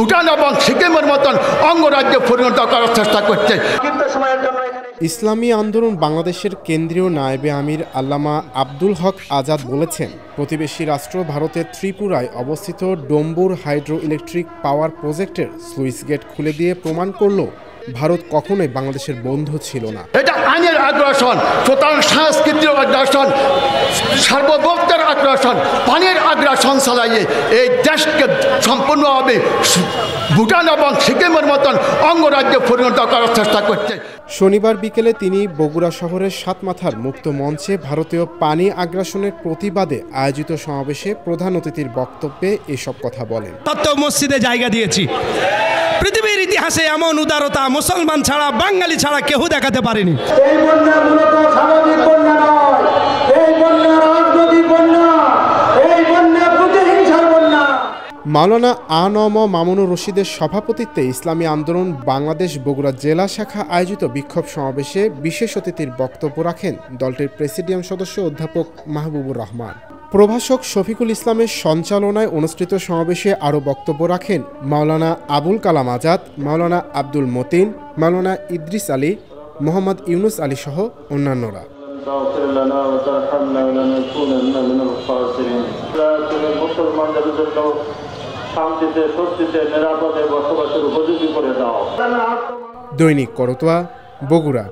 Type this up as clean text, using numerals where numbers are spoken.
ভুটান এবং সিকিমের মতন অঙ্গরাজ্যে পরিণত করার চেষ্টা করছে। ইসলামী আন্দোলন বাংলাদেশের কেন্দ্রীয় নায়েবে আমির আল্লামা আব্দুল হক আজাদ বলেছেন, প্রতিবেশী রাষ্ট্র ভারতের ত্রিপুরায় অবস্থিত ডম্বুর হাইড্রো ইলেকট্রিক পাওয়ার প্রজেক্টের স্লুইস গেট খুলে দিয়ে প্রমাণ করল ভারত কখনোই বাংলাদেশের বন্ধু ছিল না। এটা আইনের আগ্রাসন, প্রধান সাংস্কৃতিক আগ্রাসন, সার্বভৌমত্বের আগ্রাসন, পানির আগ্রাসন চালাইয়ে এই দেশকে সম্পূর্ণভাবে ভুটান এবং সিকিমের মতন অঙ্গরাজ্যে পরিণত করার চেষ্টা করছে। শনিবার বিকেলে তিনি বগুড়া শহরের সাতমাথার মুক্ত মঞ্চে ভারতীয় পানি আগ্রাসনের প্রতিবাদে আয়োজিত সমাবেশে প্রধান অতিথির বক্তব্যে এসব কথা বলেন। তত্ত্ব মসজিদে জায়গা দিয়েছি। পৃথিবীর ইতিহাসে এমন উদারতা মুসলমান ছাড়া, বাঙালি ছাড়া কেউ দেখাতে পারেনি। এই বন্যা মূলত সামাজিক বন্যা নয়, এই বন্যা রাজনৈতিক বন্যা, এই বন্যা প্রতিহিংসার বন্যা। মাওলানা আ.ন.ম মামুনুর রশিদের সভাপতিত্বে ইসলামী আন্দোলন বাংলাদেশ বগুড়া জেলা শাখা আয়োজিত বিক্ষোভ সমাবেশে বিশেষ অতিথির বক্তব্য রাখেন দলটির প্রেসিডিয়াম সদস্য অধ্যাপক মাহবুবুর রহমান। প্রভাষক শফিকুল ইসলামের সঞ্চালনায় অনুষ্ঠিত সমাবেশে আরও বক্তব্য রাখেন মাওলানা আবুল কালাম আজাদ, মাওলানা আব্দুল মতিন, মাওলানা ইদ্রিস আলী, মোহাম্মদ ইউনুস আলী সহ অন্যান্যরা। দৈনিক করতোয়া, বগুড়া।